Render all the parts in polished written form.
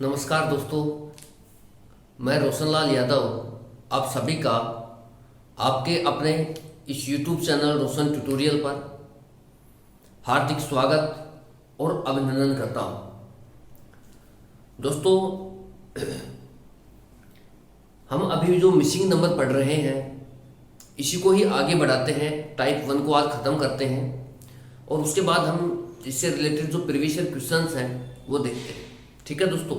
नमस्कार दोस्तों, मैं रोशनलाल यादव आप सभी का आपके अपने इस YouTube चैनल रोशन ट्यूटोरियल पर हार्दिक स्वागत और अभिनंदन करता हूं। दोस्तों, हम अभी जो मिसिंग नंबर पढ़ रहे हैं इसी को ही आगे बढ़ाते हैं। टाइप 1 को आज ख़त्म करते हैं और उसके बाद हम इससे रिलेटेड जो प्रीवियस ईयर क्वेश्चंस हैं वो देखते हैं। ठीक है दोस्तों,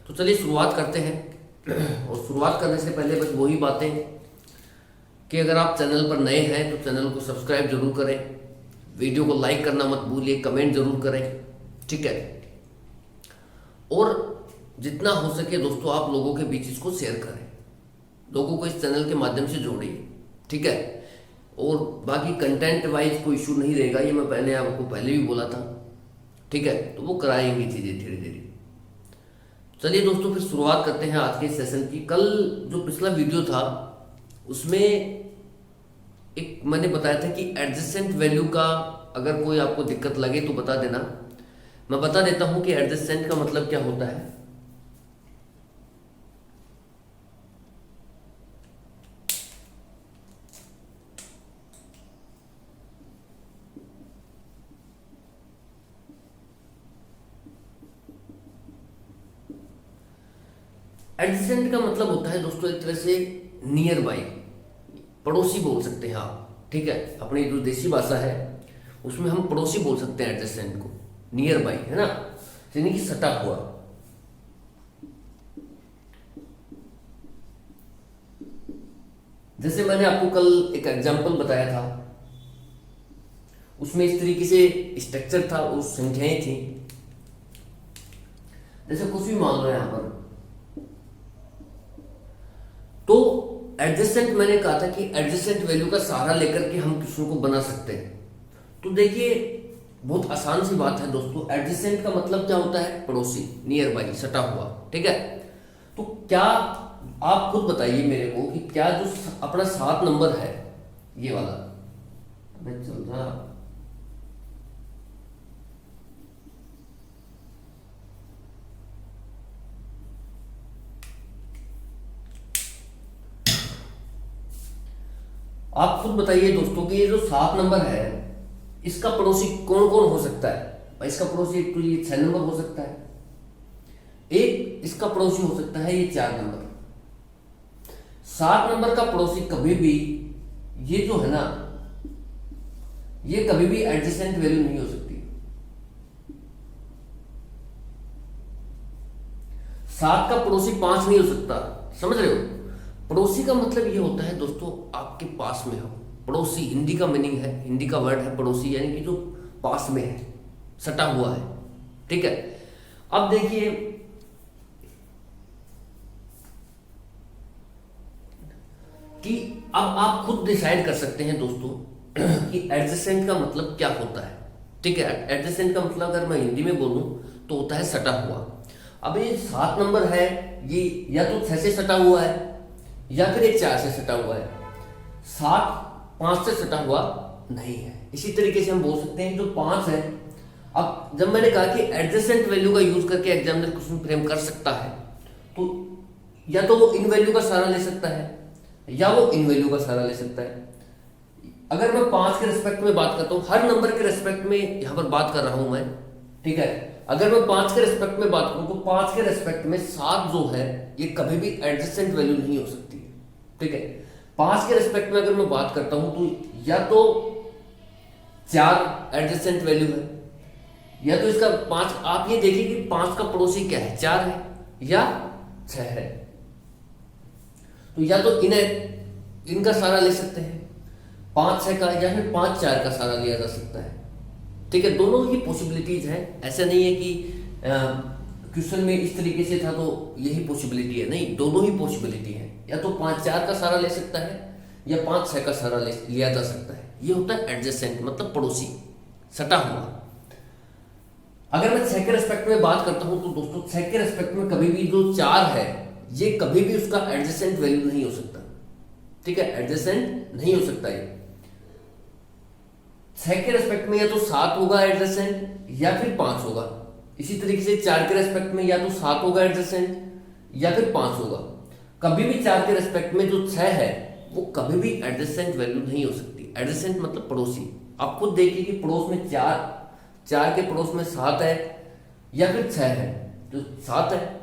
तो चलिए शुरुआत करते हैं। और शुरुआत करने से पहले बस वही बातें कि अगर आप चैनल पर नए हैं तो चैनल को सब्सक्राइब जरूर करें, वीडियो को लाइक करना मत भूलिए, कमेंट जरूर करें। ठीक है, और जितना हो सके दोस्तों आप लोगों के बीच इसको शेयर करें, लोगों को इस चैनल के माध्यम से जोड़िए। ठीक है, और बाकी कंटेंट वाइज कोई इशू नहीं रहेगा, ये मैं आपको पहले भी बोला था। ठीक है, तो वो कराएंगी चीज़ें धीरे धीरे। चलिए दोस्तों, फिर शुरुआत करते हैं आज के सेशन की। कल जो पिछला वीडियो था उसमें एक मैंने बताया था कि एडजेसेंट वैल्यू का अगर कोई आपको दिक्कत लगे तो बता देना। मैं बता देता हूं कि एडजेसेंट का मतलब क्या होता है। एडजेसेंट का मतलब होता है दोस्तों एक तरह से नियर बाई, पड़ोसी बोल सकते हैं आप। ठीक है, अपनी जो देसी भाषा है उसमें हम पड़ोसी बोल सकते हैं एडजेसेंट को, नियर बाई, है ना, यानी कि सटा हुआ। जैसे मैंने आपको कल एक एग्जांपल बताया था, उसमें इस तरीके से स्ट्रक्चर था, उस संख्याएं थी। जैसे कुछ भी मान लो यहां पर, तो एडजेसेंट मैंने कहा था कि एडजेसेंट वैल्यू का सहारा लेकर के हम क्वेश्चन को बना सकते हैं। तो देखिए बहुत आसान सी बात है दोस्तों, एडजेसेंट का मतलब क्या होता है? पड़ोसी, नियर बाई, सटा हुआ। ठीक है, तो क्या आप खुद बताइए मेरे को कि क्या जो अपना 7 नंबर है ये वाला, मैं चल रहा, आप खुद बताइए दोस्तों कि ये जो 7 नंबर है इसका पड़ोसी कौन कौन हो सकता है? इसका पड़ोसी एक तो ये 6 नंबर हो सकता है, एक इसका पड़ोसी हो सकता है ये 4 नंबर। 7 नंबर का पड़ोसी कभी भी, ये जो है ना, ये कभी भी एडजेसेंट वैल्यू नहीं हो सकती। 7 का पड़ोसी 5 नहीं हो सकता, समझ रहे हो? पड़ोसी का मतलब ये होता है दोस्तों आपके पास में हो। पड़ोसी हिंदी का मीनिंग है, हिंदी का वर्ड है पड़ोसी, यानी कि जो पास में है, सटा हुआ है। ठीक है, अब देखिए कि अब आप खुद डिसाइड कर सकते हैं दोस्तों कि एडजेसेंट का मतलब क्या होता है। ठीक है, एडजेसेंट का मतलब अगर मैं हिंदी में बोलूं तो होता है सटा हुआ। अब ये 7 नंबर है, ये या तो 6 से सटा हुआ है या फिर एक 4 से सटा हुआ है। 7 5 से सटा हुआ नहीं है। इसी तरीके से हम बोल सकते हैं जो 5 है, अब जब मैंने कहा कि एडजेसेंट वैल्यू का यूज करके एग्जामिनर क्वेश्चन फ्रेम कर सकता है, तो या तो वो इन वैल्यू का सहारा ले सकता है या वो इन वैल्यू का सहारा ले सकता है। अगर मैं 5 के रिस्पेक्ट में बात करता हूं, हर नंबर के रिस्पेक्ट में यहां पर बात कर रहा हूं मैं। ठीक है, अगर मैं 5 के रिस्पेक्ट में बात करूं तो 5 के रिस्पेक्ट में 7 जो है ये कभी भी एडजेसेंट वैल्यू नहीं हो सकती। ठीक है, 5 के रिस्पेक्ट में अगर मैं बात करता हूं तो या तो 4 एडजेसेंट वैल्यू है या तो इसका 5, आप ये देखिए कि 5 का पड़ोसी क्या है, 4 है या 6 है। तो या तो इनका सहारा ले सकते हैं 5 6 का, या फिर 5 4 का सहारा लिया जा सकता है। ठीक है, दोनों ही पॉसिबिलिटीज हैं। ऐसा नहीं है कि क्वेश्चन में इस तरीके से था तो यही पॉसिबिलिटी है, नहीं, दोनों ही पॉसिबिलिटी है। या तो 5 4 का सहारा ले सकता है या 5 6 का सहारा लिया जा सकता है। ये होता है एडजेसेंट, मतलब पड़ोसी, सटा हुआ। अगर मैं 6 के रेस्पेक्ट में बात करता हूं तो दोस्तों 6 के रेस्पेक्ट में कभी भी जो 4 है ये कभी भी उसका एडजेसेंट वैल्यू नहीं हो सकता। ठीक है, एडजेसेंट नहीं हो सकता ये। 6 के रेस्पेक्ट में या तो 7 होगा एडजेसेंट या फिर 5 होगा। इसी तरीके से 4 के रेस्पेक्ट में या तो 7 होगा एडजेसेंट या फिर 5 होगा। कभी भी 4 के रेस्पेक्ट में जो 6 है वो कभी भी एडजेसेंट वैल्यू नहीं हो सकती। एडजेसेंट मतलब पड़ोसी। आप खुद देखिए कि पड़ोस में 4 के पड़ोस में 7 है या फिर 6 है, तो 7 है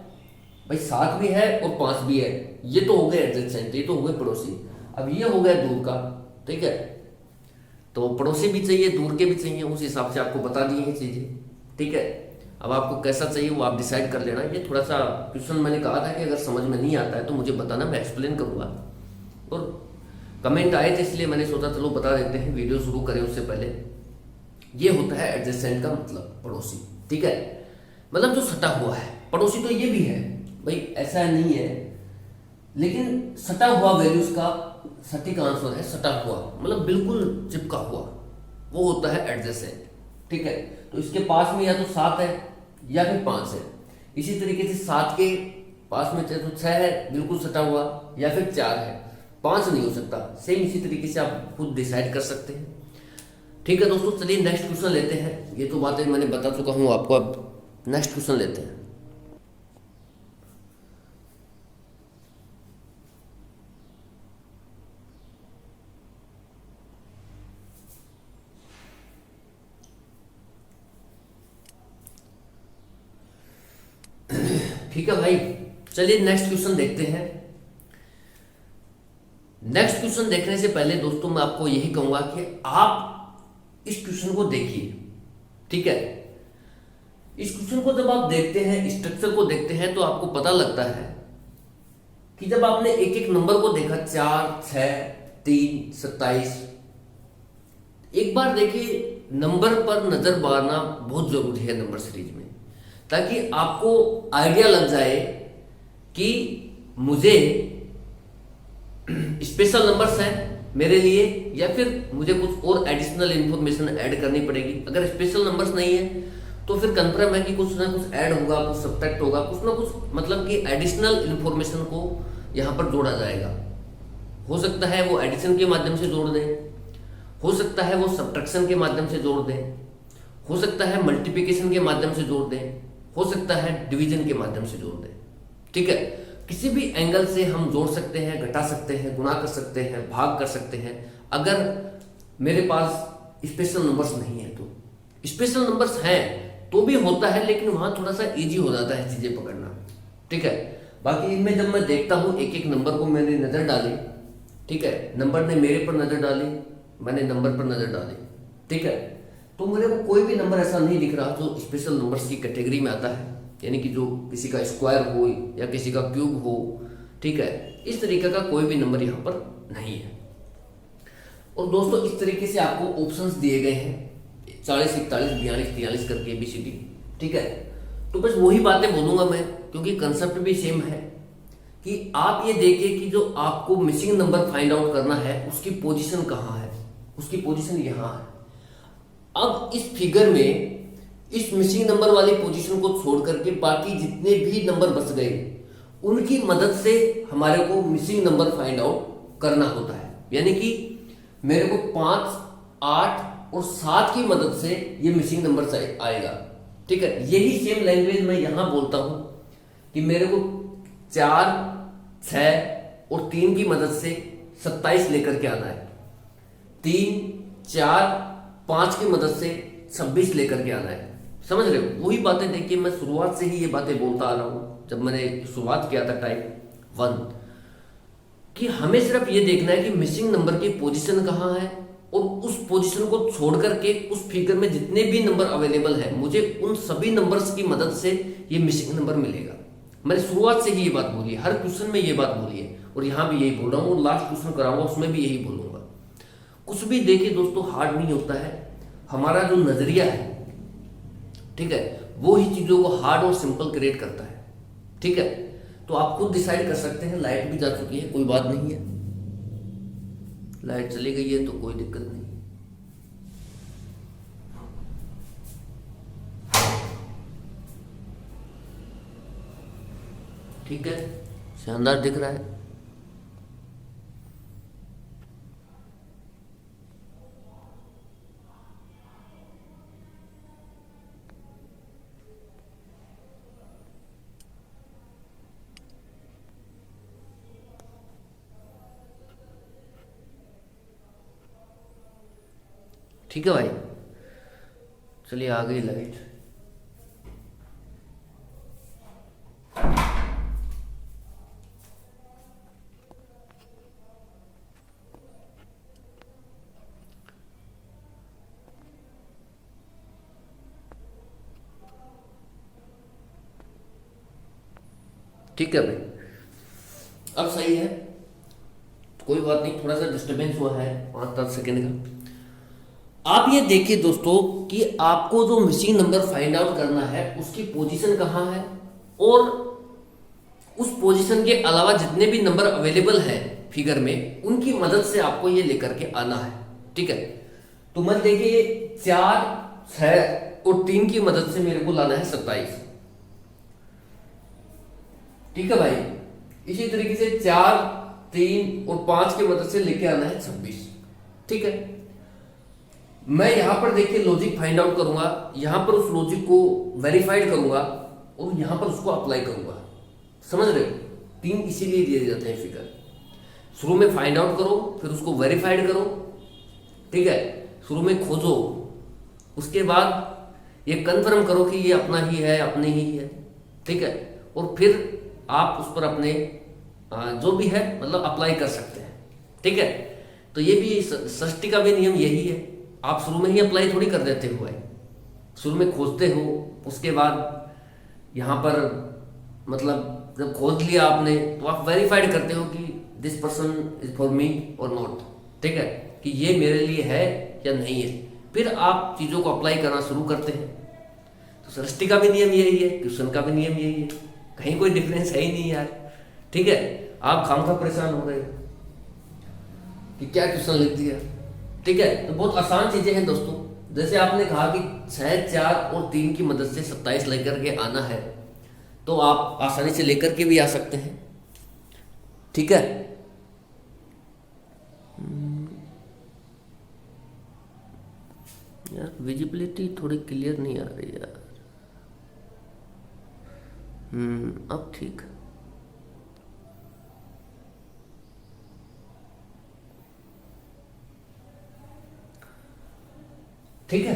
भाई, 7 भी है और 5 भी है, ये तो हो गए एडजेसेंट, ये तो हो गए पड़ोसी। अब ये हो गया दूर का, ठीक है, तो पड़ोसी भी चाहिए, दूर के भी चाहिए, उस हिसाब से आपको बता दी है चीज़ें, ठीक है। अब आपको कैसा चाहिए वो आप डिसाइड कर लेना। ये थोड़ा सा क्वेश्चन मैंने कहा था कि अगर समझ में नहीं आता है तो मुझे बताना, मैं एक्सप्लेन करूँगा। और कमेंट आए थे इसलिए मैंने सोचा चलो बता देते हैं, वीडियो शुरू करें उससे पहले। ये होता है एडजेसेंट का मतलब पड़ोसी, ठीक है, मतलब जो सटा हुआ है। पड़ोसी तो ये भी है भाई, ऐसा नहीं है, लेकिन सटा हुआ वैल्यूज का सटीक आंसर है सटा हुआ, मतलब बिल्कुल चिपका हुआ, वो होता है एडजेसेंट, ठीक है। तो इसके पास में या तो 7 है या फिर 5 है। इसी तरीके से 7 के पास में चाहे तो 6 है बिल्कुल सटा हुआ, या फिर 4 है, 5 नहीं हो सकता। सेम इसी तरीके से आप खुद डिसाइड कर सकते हैं, ठीक है दोस्तों। चलिए नेक्स्ट क्वेश्चन लेते हैं। ये तो बातें मैंने बता चुका हूँ आपको, अब नेक्स्ट क्वेश्चन लेते हैं। ठीक है भाई, चलिए नेक्स्ट क्वेश्चन देखते हैं। नेक्स्ट क्वेश्चन देखने से पहले दोस्तों मैं आपको यही कहूंगा कि आप इस क्वेश्चन को देखिए, ठीक है। इस क्वेश्चन को जब आप देखते हैं, स्ट्रक्चर को देखते हैं, तो आपको पता लगता है कि जब आपने एक एक नंबर को देखा, 4, 6, 3, 27, एक बार देखिए नंबर पर नजर मारना बहुत जरूरी है नंबर सीरीज में, ताकि आपको आइडिया लग जाए कि मुझे स्पेशल नंबर्स हैं मेरे लिए या फिर मुझे कुछ और एडिशनल इंफॉर्मेशन ऐड करनी पड़ेगी। अगर स्पेशल नंबर्स नहीं है तो फिर कंफर्म है कि कुछ ना कुछ ऐड होगा, कुछ सब्ट्रैक्ट होगा, कुछ ना कुछ, मतलब कि एडिशनल इंफॉर्मेशन को यहाँ पर जोड़ा जाएगा। हो सकता है वो एडिशन के माध्यम से जोड़ दें, हो सकता है वो सब्ट्रैक्शन के माध्यम से जोड़ दें, हो सकता है मल्टीप्लिकेशन के माध्यम से जोड़ दें, हो सकता है डिवीजन के माध्यम से जोड़ दें, ठीक है। किसी भी एंगल से हम जोड़ सकते हैं, घटा सकते हैं, गुणा कर सकते हैं, भाग कर सकते हैं। अगर मेरे पास स्पेशल नंबर्स नहीं है तो, स्पेशल नंबर्स हैं तो भी होता है, लेकिन वहां थोड़ा सा इजी हो जाता है चीजें पकड़ना, ठीक है। बाकी इनमें जब मैं देखता हूं एक एक नंबर को मैंने नजर डाली, ठीक है, नंबर ने मेरे पर नजर डाली, मैंने नंबर पर नजर डाली, ठीक है, तो मेरे को कोई भी नंबर ऐसा नहीं दिख रहा जो स्पेशल नंबर्स की कैटेगरी में आता है, यानी कि जो किसी का स्क्वायर हो या किसी का क्यूब हो, ठीक है, इस तरीके का कोई भी नंबर यहाँ पर नहीं है। और दोस्तों इस तरीके से आपको ऑप्शंस दिए गए हैं 40, 41, 42, 43 करके ABCD, ठीक है। तो बस वही बातें बोलूंगा मैं, क्योंकि कंसेप्ट भी सेम है कि आप ये देखिए कि जो आपको मिसिंग नंबर फाइंड आउट करना है उसकी पोजीशन कहाँ है, उसकी पोजीशन यहाँ है। अब इस फिगर में इस मिसिंग नंबर वाली पोजीशन को छोड़ करके बाकी जितने भी नंबर बच गए उनकी मदद से हमारे को मिसिंग नंबर फाइंड आउट करना होता है। यानी कि मेरे को 5, 8 और 7 की मदद से ये मिसिंग नंबर आएगा, ठीक है। यही सेम लैंग्वेज मैं यहां बोलता हूं कि मेरे को 4, 6 और 3 की मदद से 27 लेकर के आना है, 3, 4, 5 की मदद से 26 लेकर के आना है। समझ रहे हो? वही बातें देखिए, मैं शुरुआत से ही ये बातें बोलता आ रहा हूं जब मैंने शुरुआत किया था टाइप 1, कि हमें सिर्फ ये देखना है कि मिसिंग नंबर की पोजीशन कहाँ है, और उस पोजीशन को छोड़ करके उस फिगर में जितने भी नंबर अवेलेबल है मुझे उन सभी नंबर्स की मदद से ये मिसिंग नंबर मिलेगा। मैंने शुरुआत से ही ये बात बोली है, हर क्वेश्चन में ये बात बोली है, और यहां भी यही बोल रहा हूँ, और लास्ट क्वेश्चन कराऊंगा उसमें भी यही बोलूंगा। कुछ भी देखिए दोस्तों हार्ड नहीं होता है, हमारा जो नजरिया है, ठीक है, वो ही चीजों को हार्ड और सिंपल क्रिएट करता है, ठीक है। तो आप खुद डिसाइड कर सकते हैं। लाइट भी जा चुकी है, कोई बात नहीं है, लाइट चली गई है तो कोई दिक्कत नहीं है। ठीक है, शानदार दिख रहा है। ठीक है भाई, चलिए आ गई लाइट। ठीक है भाई, अब सही है, तो कोई बात नहीं, थोड़ा सा डिस्टरबेंस हुआ है 5-10 सेकेंड का। आप ये देखिए दोस्तों कि आपको जो मिसिंग नंबर फाइंड आउट करना है उसकी पोजीशन कहाँ है, और उस पोजीशन के अलावा जितने भी नंबर अवेलेबल है फिगर में उनकी मदद से आपको ये लेकर के आना है। ठीक है, तो मत देखिए 4, 6 और 3 की मदद से मेरे को लाना है 27। ठीक है भाई, इसी तरीके से 4, 3 और 5 की मदद से लेके आना है 26। ठीक है, मैं यहां पर देखिए लॉजिक फाइंड आउट करूंगा, यहां पर उस लॉजिक को वेरीफाइड करूंगा और यहां पर उसको अप्लाई करूंगा। समझ रहे हो, 3 इसीलिए दिए जाते हैं फिगर। शुरू में फाइंड आउट करो, फिर उसको वेरीफाइड करो। ठीक है, शुरू में खोजो, उसके बाद ये कंफर्म करो कि ये अपना ही है, अपने ही है। ठीक है, और फिर आप उस पर अपने जो भी है मतलब अप्लाई कर सकते हैं। ठीक है, तो ये भी षष्टि का भी नियम यही है, आप शुरू में ही अप्लाई थोड़ी कर देते हो भाई। शुरू में खोजते हो, उसके बाद यहाँ पर मतलब जब खोज लिया आपने तो आप वेरीफाइड करते हो कि this person is for me और नॉट। ठीक है, कि ये मेरे लिए है या नहीं है, फिर आप चीज़ों को अप्लाई करना शुरू करते हैं। तो सृष्टि का भी नियम यही है, क्वेश्चन का भी नियम यही है, कहीं कोई डिफरेंस है ही नहीं यार। ठीक है, आप खामखा परेशान हो रहे हो कि क्या क्वेश्चन लिख दिया। ठीक है, तो बहुत आसान चीजें हैं दोस्तों। जैसे आपने कहा कि 6, 4 और 3 की मदद से 27 लेकर के आना है, तो आप आसानी से लेकर के भी आ सकते हैं। ठीक है, यार विजिबिलिटी थोड़ी क्लियर नहीं आ रही यार। अब ठीक। ठीक है,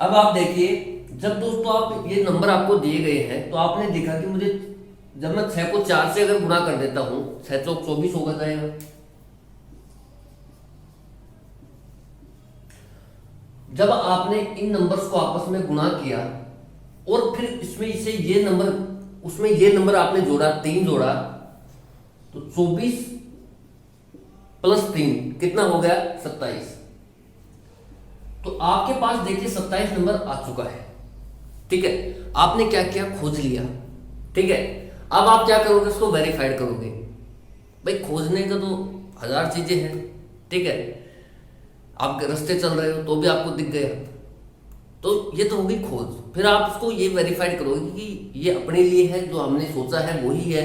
अब आप देखिए, जब दोस्तों आप ये नंबर आपको दिए गए हैं तो आपने देखा कि मुझे जब मैं 6 को 4 से अगर गुणा कर देता हूं, 6 चौक 24 होगा जाएगा। जब आपने इन नंबर्स को आपस में गुणा किया और फिर इसमें से ये नंबर उसमें ये नंबर आपने जोड़ा, 3 जोड़ा, तो 24 प्लस 3 कितना हो गया 27। तो आपके पास देखिए 27 नंबर आ चुका है। ठीक है, आपने क्या किया, खोज लिया। ठीक है, अब आप क्या करोगे, उसको वेरीफाइड करोगे। भाई खोजने का तो 1000 चीजें हैं। ठीक है, आप रास्ते चल रहे हो तो भी आपको दिख गया, तो ये तो होगी खोज। फिर आप उसको ये वेरीफाइड करोगे कि ये अपने लिए है, जो हमने सोचा है वही है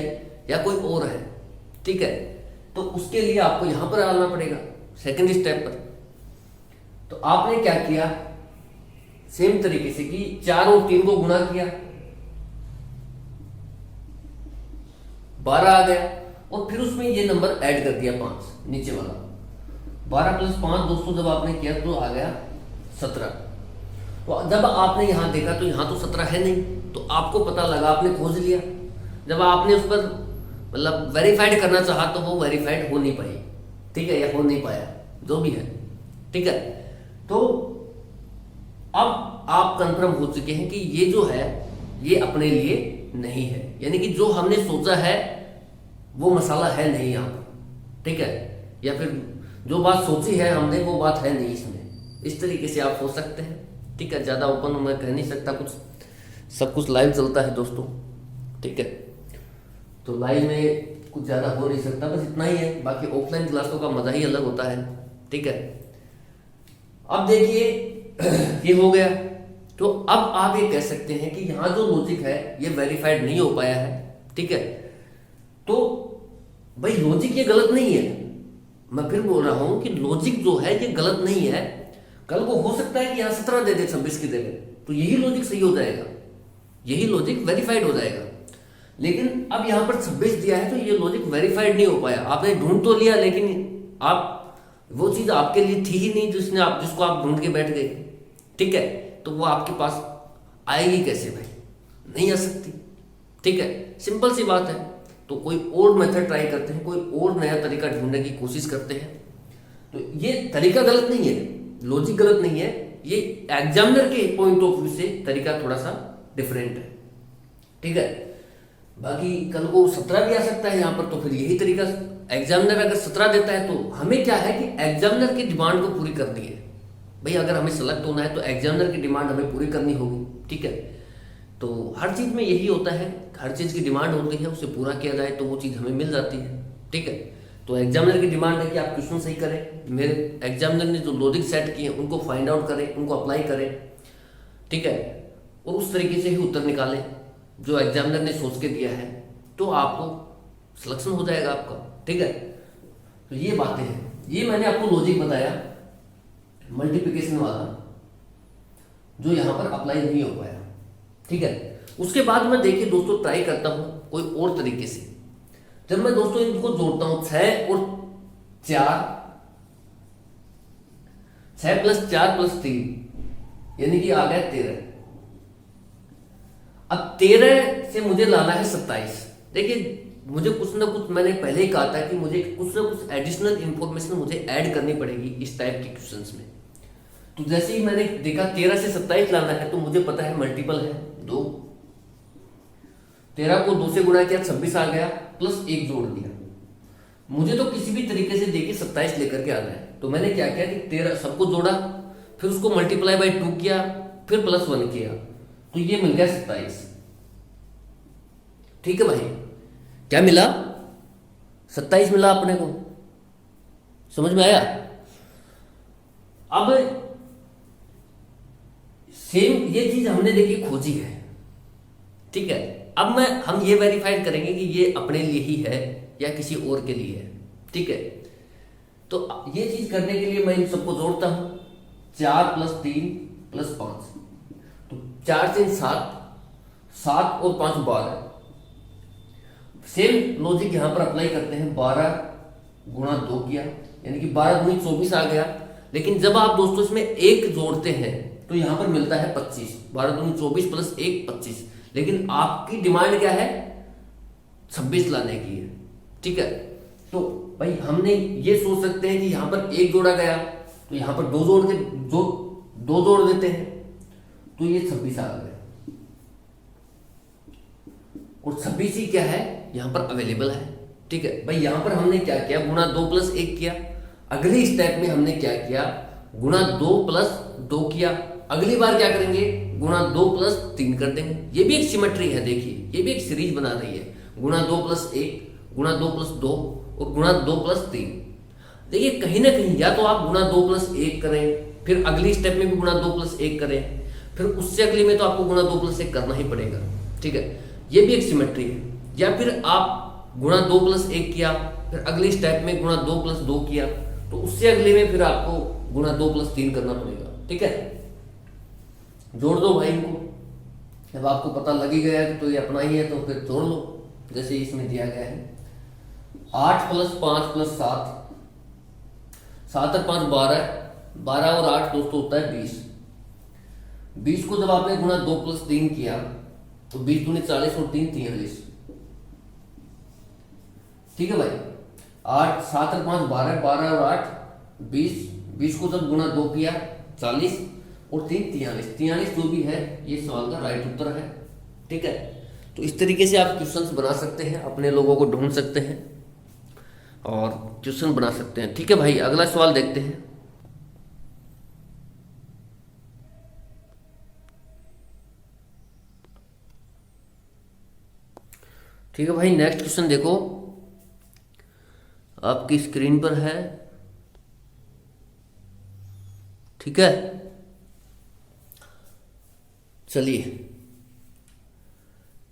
या कोई और है। ठीक है, तो उसके लिए आपको यहां पर आना पड़ेगा सेकंड स्टेप पर। तो आपने क्या किया, सेम तरीके से कि 4 और 3 को गुणा किया, 12 आ गया, और फिर उसमें ये नंबर ऐड कर दिया 5 नीचे वाला। 12 प्लस 5 दोस्तों जब आपने किया तो आ गया 17। तो जब आपने यहां देखा तो यहां तो 17 है नहीं, तो आपको पता लगा, आपने खोज लिया। जब आपने उस पर मतलब वेरीफाइड करना चाहा तो वो वेरीफाइड हो नहीं पाई। ठीक है, या हो नहीं पाया, जो भी है। ठीक है, तो अब आप कंफर्म हो चुके हैं कि ये जो है ये अपने लिए नहीं है, यानी कि जो हमने सोचा है वो मसाला है नहीं यहाँ पर। ठीक है, या फिर जो बात सोची है हमने वो बात है नहीं इसमें। इस तरीके से आप हो सकते हैं। ठीक है, ज़्यादा ओपन मैं कह नहीं सकता कुछ, सब कुछ लाइव चलता है दोस्तों। ठीक है, तो लाइव में कुछ ज़्यादा हो नहीं सकता, बस इतना ही है। बाकी ऑफलाइन क्लासों का मज़ा ही अलग होता है। ठीक है, अब देखिए ये हो गया, तो अब आप ये कह सकते हैं कि यहाँ जो लॉजिक है ये वेरीफाइड नहीं हो पाया है। ठीक है, तो भाई लॉजिक ये गलत नहीं है, मैं फिर बोल रहा हूं कि लॉजिक जो है ये गलत नहीं है। कल को हो सकता है कि यहाँ 17 दे दे 26 की जगह, तो यही लॉजिक सही हो जाएगा, यही लॉजिक वेरीफाइड हो जाएगा। लेकिन अब यहाँ पर 26 दिया है तो ये लॉजिक वेरीफाइड नहीं हो पाया। आपने ढूंढ तो लिया, लेकिन आप वो चीज़ आपके लिए थी ही नहीं जिसको आप ढूंढ के बैठ गए। ठीक है, तो वो आपके पास आएगी कैसे भाई? नहीं आ सकती। ठीक है, सिंपल सी बात है। तो कोई और मेथड ट्राई करते हैं, कोई और नया तरीका ढूंढने की कोशिश करते हैं। तो ये तरीका गलत नहीं है, लॉजिक गलत नहीं है, ये एग्जामिनर के पॉइंट ऑफ व्यू से तरीका थोड़ा सा डिफरेंट है। ठीक है, बाकी कल को 17 भी आ सकता है यहाँ पर, तो फिर यही तरीका, एग्जामिनर अगर 17 देता है तो हमें क्या है कि एग्जामिनर की डिमांड को पूरी करनी है भाई। अगर हमें सेलेक्ट होना है तो एग्जामिनर की डिमांड हमें पूरी करनी होगी। ठीक है, तो हर चीज़ में यही होता है, हर चीज़ की डिमांड होती है, उसे पूरा किया जाए तो वो चीज़ हमें मिल जाती है। ठीक है, तो एग्जामिनर की डिमांड है कि आप क्वेश्चन सही करें, मेरे एग्जामिनर ने जो लॉजिक सेट किए उनको फाइंड आउट करें, उनको अप्लाई करें। ठीक है, और उस तरीके से ही उत्तर निकालें जो एग्जामिनर ने सोच के दिया है, तो आपको सिलेक्शन हो जाएगा आपका। ठीक है, तो ये बातें हैं, ये मैंने आपको लॉजिक बताया मल्टीप्लिकेशन वाला, जो यहाँ पर अप्लाई नहीं हो पाया। ठीक है, उसके बाद मैं देखिए दोस्तों ट्राई करता हूँ कोई और तरीके से। जब मैं दोस्तों इनको जोड़ता हूँ 6 और 4, 6 + 4 + 3 यानी कि आ गया 13। अब 13 से मुझे लाना है 27। देखिए मुझे कुछ ना कुछ, मैंने पहले ही कहा था कि मुझे कुछ ना कुछ एडिशनल इंफॉर्मेशन मुझे ऐड करनी पड़ेगी इस टाइप के क्वेश्चंस में। तो जैसे ही मैंने देखा 13 से 27 लाना है, तो मुझे पता है मल्टीपल है 2, 13 को 2 से गुणा किया 26 आ गया, प्लस 1 जोड़ दिया। मुझे तो किसी भी तरीके से देके 27 लेकर के आना है। तो मैंने क्या किया कि 13 सबको जोड़ा, फिर उसको मल्टीप्लाई बाय 2 किया, फिर +1 किया, तो ये मिल गया 27। ठीक है भाई, क्या मिला? 27 मिला अपने को। समझ में आया? अब सेम ये चीज हमने देखी खोजी है। ठीक है, अब हम ये वेरीफाइड करेंगे कि ये अपने लिए ही है या किसी और के लिए है। ठीक है, तो ये चीज करने के लिए मैं इन सबको जोड़ता हूं, 4 + 3 + 5, तो 4 से 7, 7 और 5 12। सेम लॉजिक यहां पर अप्लाई करते हैं, 12 गुणा 2 किया, यानी कि 12 गुणी 24 आ गया। लेकिन जब आप दोस्तों इसमें 1 जोड़ते हैं तो यहां पर मिलता है 25, 12 गुणी 24 + 1 25। लेकिन आपकी डिमांड क्या है? 26 लाने की है। ठीक है, तो भाई हमने ये सोच सकते हैं कि यहां पर 1 जोड़ा गया, तो यहां पर 2 जोड़ के जो 2 जोड़ देते हैं, तो ये 26 आ गया। और 26 ही क्या है? यहां पर अवेलेबल है। ठीक है भाई, यहां पर हमने क्या किया? गुणा 2 + 1 किया। अगली स्टेप में हमने क्या किया? गुणा 2 + 2 किया। अगली बार क्या करेंगे? गुणा 2 + 3 कर देंगे। ये भी एक सिमेट्री है, देखिए ये भी एक सीरीज बना रही है, गुणा 2 + 1, गुणा 2 + 2 और गुणा 2 + 3। देखिए कहीं ना कहीं या तो आप गुणा 2 + 1 करें, फिर अगली स्टेप में भी गुणा 2 + 1 करें, फिर उससे अगली में तो आपको गुणा 2 + 1 करना ही पड़ेगा। ठीक है, ये भी एक सिमेट्री है। या फिर आप गुणा 2 + 1 किया, फिर अगली स्टेप में गुणा 2 + 2 किया, तो उससे अगले में फिर आपको गुणा 2 + 3 करना पड़ेगा। ठीक है, जोड़ दो भाई इनको। जब आपको पता लग ही गया कि तो ये अपना ही है, तो फिर जोड़ लो जैसे इसमें दिया गया है। 8 + 5 + 7, 7 और 5 12, 12 और 8 दोस्तों होता है 20। 20 को जब आपने गुणा 2 + 3 किया, तो 20 दूनी 40 और 3 43। ठीक है भाई, 8 7 और 5 12, 12 और 8 20, 20 को जब गुणा 2 किया 40 और 3 43, 43 जो भी है ये सवाल का राइट उत्तर है। ठीक है, तो इस तरीके से आप क्वेश्चंस बना सकते हैं, अपने लोगों को ढूंढ सकते हैं और क्वेश्चन बना सकते हैं। ठीक है भाई, अगला सवाल देखते हैं। ठीक है भाई, नेक्स्ट क्वेश्चन देखो, आपकी स्क्रीन पर है। ठीक है, चलिए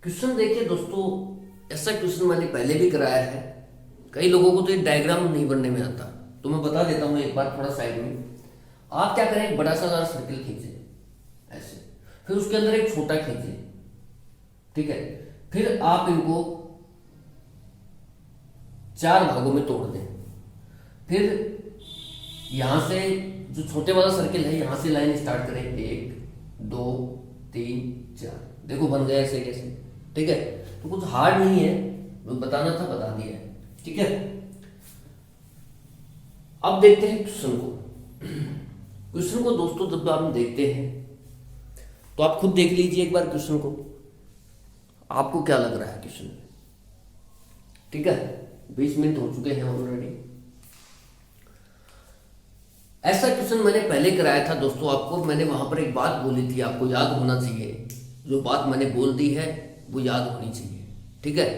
क्वेश्चन देखिए दोस्तों। ऐसा क्वेश्चन मैंने पहले भी कराया है, कई लोगों को तो ये डायग्राम नहीं बनने में आता, तो मैं बता देता हूं एक बार थोड़ा साइड में। आप क्या करें, एक बड़ा सा सर्किल खींचे ऐसे, फिर उसके अंदर एक छोटा खींचे। ठीक है, फिर आप इनको 4 भागों में तोड़ दें, फिर यहाँ से जो छोटे वाला सर्किल है यहाँ से लाइन स्टार्ट करें, 1 2 3 4, देखो बन गया ऐसे कैसे। ठीक है, तो कुछ हार्ड नहीं है, जो बताना था बता दिया है। ठीक है, अब देखते हैं क्वेश्चन को। क्वेश्चन को दोस्तों जब आप देखते हैं तो आप खुद देख लीजिए एक बार क्वेश्चन को, आपको क्या लग रहा है क्वेश्चन में। ठीक है, 20 मिनट हो चुके हैं ऑलरेडी। ऐसा क्वेश्चन मैंने पहले कराया था दोस्तों, आपको मैंने वहां पर एक बात बोली थी, आपको याद होना चाहिए, जो बात मैंने बोल दी है वो याद होनी चाहिए। ठीक है,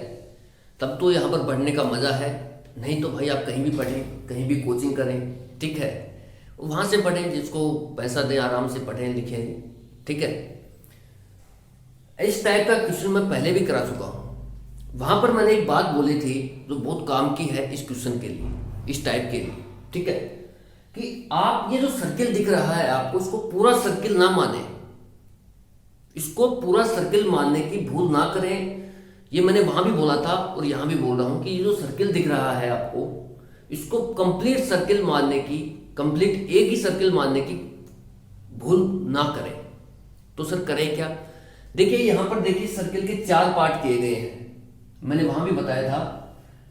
तब तो यहाँ पर पढ़ने का मजा है, नहीं तो भाई आप कहीं भी पढ़ें, कहीं भी कोचिंग करें, ठीक है, वहां से पढ़ें, जिसको पैसा दें आराम से पढ़ें लिखें। ठीक है, इस टाइप का क्वेश्चन मैं पहले भी करा चुका हूं, वहां पर मैंने एक बात बोली थी जो बहुत काम की है इस क्वेश्चन के लिए, इस टाइप के लिए। ठीक है, कि आप ये जो सर्किल दिख रहा है आपको, इसको पूरा सर्किल ना माने, इसको पूरा सर्किल मानने की भूल ना करें। ये मैंने वहां भी बोला था और यहां भी बोल रहा हूं कि ये जो सर्किल दिख रहा है आपको, इसको कंप्लीट सर्किल मानने की, कंप्लीट एक ही सर्किल मानने की भूल ना करें। तो सर करें क्या? देखिए यहां पर देखिए सर्किल के 4 पार्ट किए गए हैं, मैंने वहां भी बताया था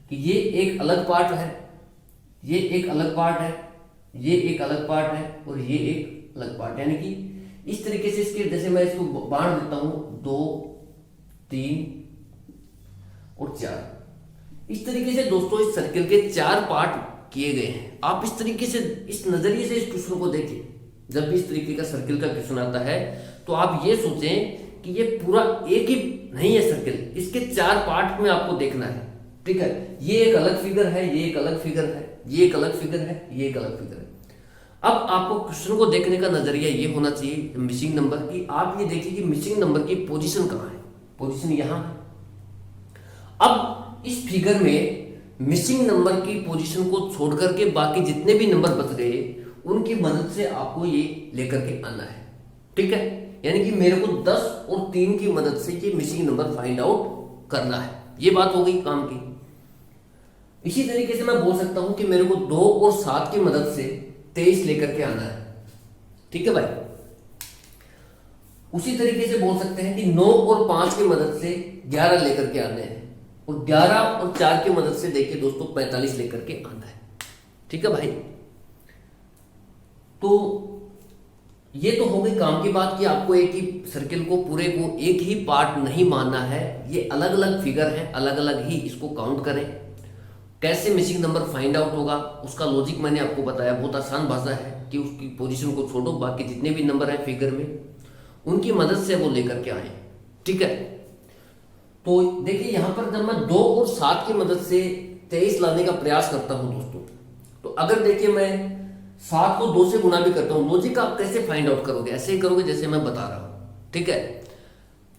कि ये एक अलग पार्ट है, ये एक अलग पार्ट है, ये एक अलग पार्ट है और ये एक अलग पार्ट, यानी कि इस तरीके से इसके, जैसे मैं इसको बांट देता हूं 2 3 और 4, इस तरीके से दोस्तों इस सर्किल के 4 पार्ट किए गए हैं। आप इस तरीके से, इस नजरिए से इस क्वेश्चन को देखिए। जब भी इस तरीके का सर्किल का क्वेश्चन आता है तो आप ये सोचें कि ये पूरा एक ही नहीं है सर्किल, इसके 4 पार्ट में आपको देखना है। ठीक है, ये एक अलग फिगर है, ये एक अलग फिगर है, ये एक अलग फिगर है, ये एक अलग फिगर है। अब आपको क्वेश्चन को देखने का नजरिया ये होना चाहिए मिसिंग नंबर की। आप ये देखिए कि मिसिंग नंबर की पोजीशन कहाँ है, पोजीशन यहां है। अब इस फिगर में मिसिंग नंबर की पोजीशन को छोड़ करके बाकी जितने भी नंबर बच गए उनकी मदद से आपको ये लेकर के आना है। ठीक है, यानी कि मेरे को 10 और 3 की मदद से ये मिसिंग नंबर फाइंड आउट करना है। ये बात हो गई काम की। इसी तरीके से मैं बोल सकता हूं कि मेरे को 2 और 7 की मदद से 23 लेकर के आना है। ठीक है भाई, उसी तरीके से बोल सकते हैं कि 9 और 5 की मदद से 11 लेकर के आने हैं, और 11 और 4 की मदद से देखिए दोस्तों 45 लेकर के आना है। ठीक है भाई, तो ये तो हो गई काम की बात कि आपको एक ही सर्किल को, पूरे को एक ही पार्ट नहीं मानना है, ये अलग अलग फिगर है, अलग अलग ही इसको काउंट करें। कैसे मिसिंग नंबर फाइंड आउट होगा उसका लॉजिक मैंने आपको बताया, बहुत आसान भाषा है कि उसकी पोजीशन को छोड़ो, बाकी जितने भी नंबर है फिगर में उनकी मदद से वो लेकर के आए। ठीक है, तो देखिए यहां पर जब मैं 2 और 7 की मदद से 23 लाने का प्रयास करता हूं दोस्तों, तो अगर देखिए मैं 7 को 2 से गुणा भी करता हूं, लॉजिक आप कैसे फाइंड आउट करोगे? ऐसे ही करोगे जैसे मैं बता रहा हूं। ठीक है,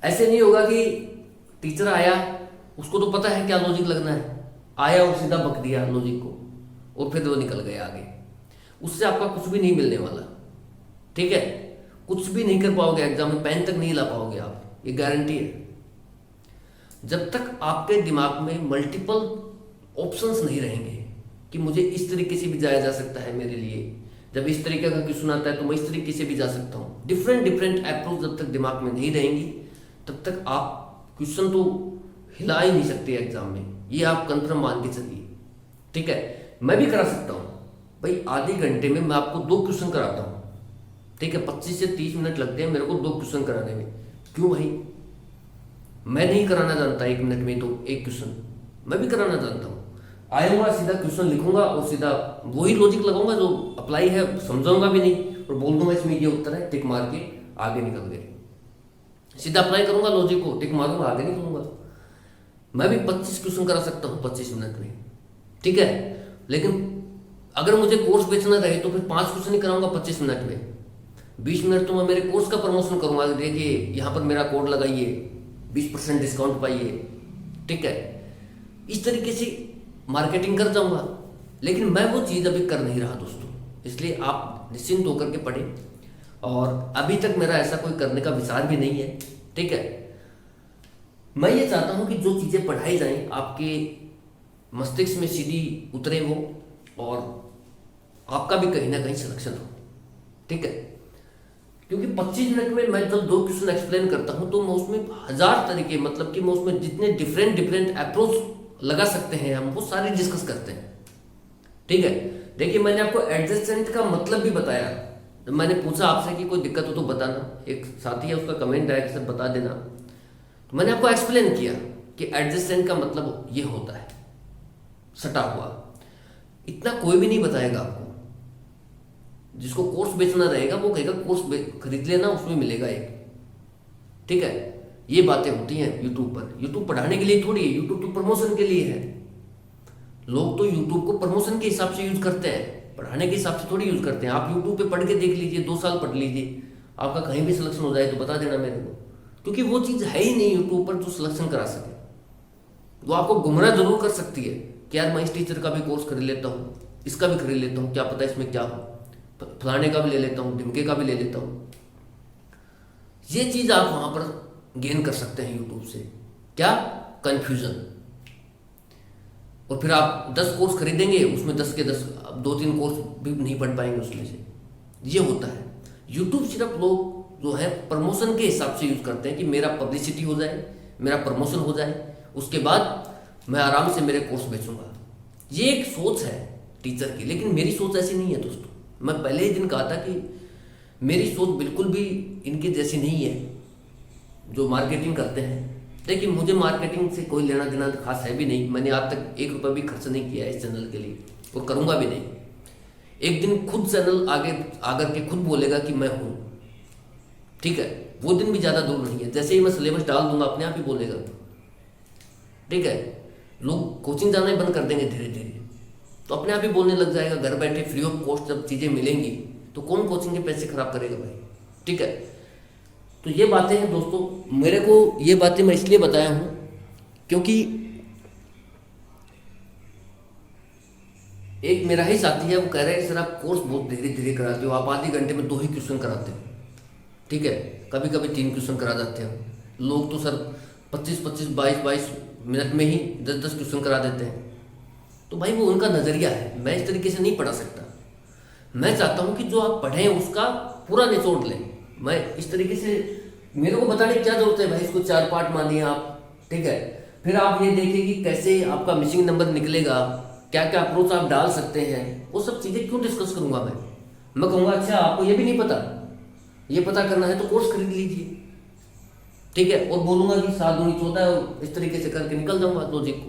ऐसे नहीं होगा कि टीचर आया, उसको तो पता है क्या लॉजिक लगना है, आया और सीधा बक दिया लॉजिक को और फिर वो निकल गए आगे, उससे आपका कुछ भी नहीं मिलने वाला। ठीक है, कुछ भी नहीं कर पाओगे एग्जाम में, पेन तक नहीं ला पाओगे आप, ये गारंटी है। जब तक आपके दिमाग में मल्टीपल ऑप्शंस नहीं रहेंगे कि मुझे इस तरीके से भी जाया जा सकता है मेरे लिए, जब इस तरीके का क्वेश्चन आता है तो मैं इस तरीके से भी जा सकता हूँ, डिफरेंट डिफरेंट अप्रोच जब तक दिमाग में नहीं रहेंगी तब तक आप क्वेश्चन तो हिला ही नहीं सकते एग्जाम में, ये आप कंफर्म मान के चलिए। ठीक है, मैं भी करा सकता हूँ भाई, आधे घंटे में मैं आपको 2 क्वेश्चन कराता हूँ। ठीक है, 25 से 30 मिनट लगते हैं मेरे को 2 क्वेश्चन कराने में। क्यों भाई? मैं नहीं कराना जानता 1 मिनट में तो एक क्वेश्चन, मैं भी कराना जानता हूँ। आऊंगा सीधा क्वेश्चन लिखूंगा और सीधा वही लॉजिक लगाऊंगा जो अप्लाई है, समझाऊंगा भी नहीं और बोल दूंगा इसमें ये उत्तर है, टिक मार के आगे निकल गए। सीधा अप्लाई करूंगा लॉजिक को, टिक मारूंगा, आगे निकलूंगा। मैं भी 25 क्वेश्चन करा सकता हूँ 25 मिनट में। ठीक है, लेकिन अगर मुझे कोर्स बेचना रहे तो फिर 5 क्वेश्चन ही कराऊंगा 25 मिनट में। 20 मिनट तो मैं मेरे कोर्स का प्रमोशन करूंगा, देखिए यहाँ पर मेरा कोड लगाइए, 20% डिस्काउंट पाइए। ठीक है, इस तरीके से मार्केटिंग कर जाऊंगा, लेकिन मैं वो चीज़ अभी कर नहीं रहा दोस्तों, इसलिए आप निश्चिंत होकर के पढ़ें। और अभी तक मेरा ऐसा कोई करने का विचार भी नहीं है। ठीक है, मैं ये चाहता हूं कि जो चीज़ें पढ़ाई जाएं आपके मस्तिष्क में सीधी उतरे वो, और आपका भी कहीं ना कहीं सिलेक्शन हो। ठीक है, क्योंकि 25 मिनट में मैं जब 2 क्वेश्चन एक्सप्लेन करता हूं तो मैं उसमें 1000 तरीके, मतलब कि मैं उसमें जितने डिफरेंट डिफरेंट अप्रोच लगा सकते हैं हम, वो सारे डिस्कस करते हैं। ठीक है, देखिए मैंने आपको एडजेसेंट का मतलब भी बताया। जब मैंने पूछा आपसे कि कोई दिक्कत हो तो बताना, एक साथी है उसका कमेंट आया कि सर बता देना, तो मैंने आपको एक्सप्लेन किया कि एडजेसेंट का मतलब ये होता है, सटा हुआ। इतना कोई भी नहीं बताएगा आपको। जिसको कोर्स बेचना रहेगा वो कहेगा कोर्स खरीद लेना, उसमें मिलेगा एक। ठीक है, ये बातें होती हैं यूट्यूब पर। यूट्यूब पढ़ाने के लिए थोड़ी है, यूट्यूब तो प्रमोशन के लिए है। लोग तो यूट्यूब को प्रमोशन के हिसाब से यूज करते हैं, पढ़ाने के हिसाब से थोड़ी यूज करते हैं। आप यूट्यूब पे पढ़ के देख लीजिए, 2 साल पढ़ लीजिए, आपका कहीं भी सिलेक्शन हो जाए तो बता देना मेरे को, क्योंकि वो चीज़ है ही नहीं यूट्यूब पर जो सिलेक्शन करा सके। वो आपको गुमराह जरूर कर सकती है कि यार मैं इस टीचर का भी कोर्स खरीद लेता हूँ, इसका भी खरीद लेता हूँ, क्या पता इसमें क्या हो, फलाने का भी ले लेता हूँ, ढिमके का भी ले लेता हूँ। ये चीज़ आप वहाँ पर गेन कर सकते हैं यूट्यूब से। क्या? कन्फ्यूजन। और फिर आप 10 कोर्स खरीदेंगे, उसमें 10 के 10, अब 2-3 कोर्स भी नहीं पढ़ पाएंगे उसमें से। ये होता है। यूट्यूब सिर्फ लोग जो है प्रमोशन के हिसाब से यूज करते हैं कि मेरा पब्लिसिटी हो जाए, मेरा प्रमोशन हो जाए, उसके बाद मैं आराम से मेरे कोर्स बेचूंगा। ये एक सोच है टीचर की, लेकिन मेरी सोच ऐसी नहीं है दोस्तों। मैं पहले ही दिन कहा था कि मेरी सोच बिल्कुल भी इनकी जैसी नहीं है जो मार्केटिंग करते हैं। देखिए मुझे मार्केटिंग से कोई लेना देना खास है भी नहीं। मैंने आज तक 1 रुपया भी खर्च नहीं किया है इस चैनल के लिए, और करूँगा भी नहीं। एक दिन खुद चैनल आगे आकर के खुद बोलेगा कि मैं हूँ। ठीक है, वो दिन भी ज़्यादा दूर नहीं है। जैसे ही मैं सिलेबस डाल दूंगा अपने आप ही बोलेगा। ठीक है, लोग कोचिंग जाना ही बंद कर देंगे धीरे धीरे, तो अपने आप ही बोलने लग जाएगा। घर बैठे फ्री ऑफ कॉस्ट जब चीज़ें मिलेंगी तो कौन कोचिंग के पैसे खराब करेगा भाई। ठीक है, तो ये बातें हैं दोस्तों। मेरे को ये बातें मैं इसलिए बताया हूँ क्योंकि एक मेरा ही साथी है, वो कह रहे हैं सर आप कोर्स बहुत धीरे धीरे कराते हो, आप आधे घंटे में 2 ही क्वेश्चन कराते हो। ठीक है, कभी कभी 3 क्वेश्चन करा जाते हैं लोग, तो सर 25-25, 22-22 मिनट में ही 10-10 क्वेश्चन करा देते हैं। तो भाई वो उनका नज़रिया है, मैं इस तरीके से नहीं पढ़ा सकता। मैं चाहता हूँ कि जो आप पढ़ें उसका पूरा निचोड़ लें। मैं इस तरीके से, मेरे को बताने की क्या जरूरत है भाई, इसको 4 पार्ट मानिए आप। ठीक है, फिर आप ये देखिए कि कैसे आपका मिसिंग नंबर निकलेगा, क्या क्या अप्रोच आप डाल सकते हैं, वो सब चीज़ें क्यों डिस्कस करूँगा मैं कहूँगा अच्छा आपको ये भी नहीं पता, ये पता करना है तो कोर्स खरीद लीजिए। ठीक है, और बोलूँगा कि 7 दूनी 14, इस तरीके से करके निकल जाऊँगा लॉजिक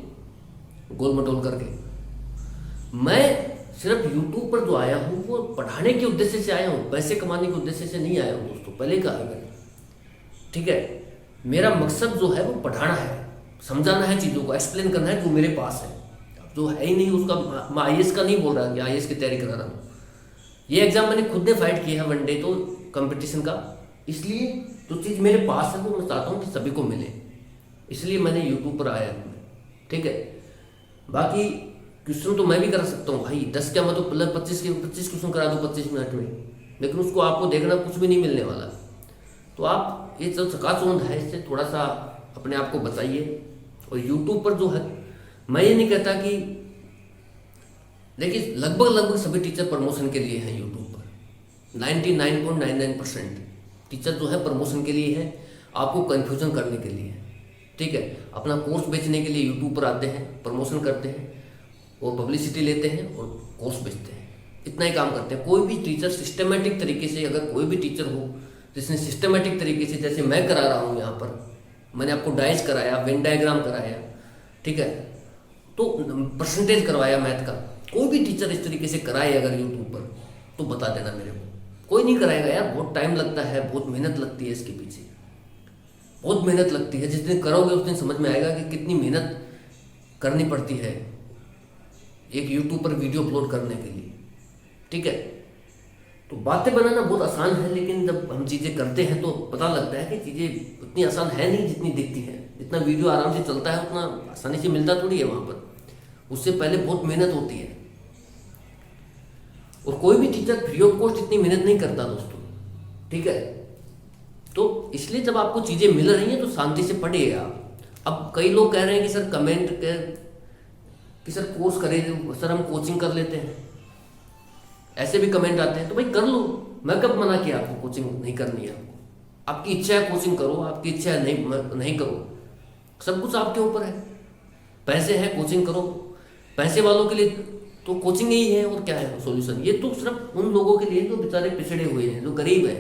को गोल मटोल करके। मैं सिर्फ यूट्यूब पर जो आया हूँ वो पढ़ाने के उद्देश्य से आया हूँ, पैसे कमाने के उद्देश्य से नहीं आया हूँ दोस्तों, पहले कहा है मैंने। ठीक है, मेरा मकसद जो है वो पढ़ाना है, समझाना है, चीज़ों को एक्सप्लेन करना है जो मेरे पास है। जो है ही नहीं उसका, मैं IAS का नहीं बोल रहा कि IAS की तैयारी करा रहा हूँ। ये एग्जाम मैंने खुद ने फाइट किया है 1 डे तो कंपटीशन का, इसलिए जो चीज़ मेरे पास है वो मैं चाहता हूँ कि सभी को मिले, इसलिए मैंने यूट्यूब पर आया हूँ। ठीक है, बाकी क्वेश्चन तो मैं भी करा सकता हूँ भाई, 10 क्या, मैं तो 25 के 25 क्वेश्चन करा दूँ 25 मिनट में, लेकिन उसको आपको देखना कुछ भी नहीं मिलने वाला। तो आप ये जो चकाचौंध है इससे थोड़ा सा अपने आप को बचाइए। और यूट्यूब पर जो है, मैं ये नहीं कहता कि, देखिए लगभग सभी टीचर प्रमोशन के लिए हैं यूट्यूब पर। 99.99% टीचर जो है प्रमोशन के लिए है, आपको कन्फ्यूजन करने के लिए है। ठीक है, अपना कोर्स बेचने के लिए यूट्यूब पर आते हैं, प्रमोशन करते हैं और पब्लिसिटी लेते हैं और कोर्स बेचते हैं, इतना ही काम करते हैं। कोई भी टीचर सिस्टमेटिक तरीके से, अगर कोई भी टीचर हो जिसने सिस्टमेटिक तरीके से, जैसे मैं करा रहा हूँ यहाँ पर, मैंने आपको डाइस कराया, वेन डायग्राम कराया, ठीक है, तो परसेंटेज करवाया मैथ का, कोई भी टीचर इस तरीके से कराए अगर यूट्यूब पर तो बता देना मेरे को। कोई नहीं कराएगा यार, बहुत टाइम लगता है, बहुत मेहनत लगती है इसके पीछे, बहुत मेहनत लगती है। जिस दिन करोगे उस दिन समझ में आएगा कि कितनी मेहनत करनी पड़ती है एक यूट्यूब पर वीडियो अपलोड करने के लिए। ठीक है, तो बातें बनाना बहुत आसान है, लेकिन जब हम चीज़ें करते हैं तो पता लगता है कि चीज़ें उतनी आसान है नहीं जितनी दिखती हैं। जितना वीडियो आराम से चलता है उतना आसानी से मिलता थोड़ी है वहाँ पर, उससे पहले बहुत मेहनत होती है। और कोई भी टीचर फ्री ऑफ कॉस्ट इतनी मेहनत नहीं करता दोस्तों। ठीक है, तो इसलिए जब आपको चीज़ें मिल रही हैं तो शांति से पढ़िए आप। अब कई लोग कह रहे हैं कि सर कमेंट कर कि सर कोर्स करें, सर हम कोचिंग कर लेते हैं। ऐसे भी कमेंट आते हैं, तो भाई कर लो, मैं कब मना किया आपको कोचिंग नहीं करनी है? आपको आपकी इच्छा है कोचिंग करो, आपकी इच्छा है नहीं करो, सब कुछ आपके ऊपर है। पैसे हैं कोचिंग करो, पैसे वालों के लिए तो कोचिंग ही है, और क्या है सॉल्यूशन? ये तो सिर्फ उन लोगों के लिए जो बेचारे पिछड़े हुए हैं, जो गरीब है,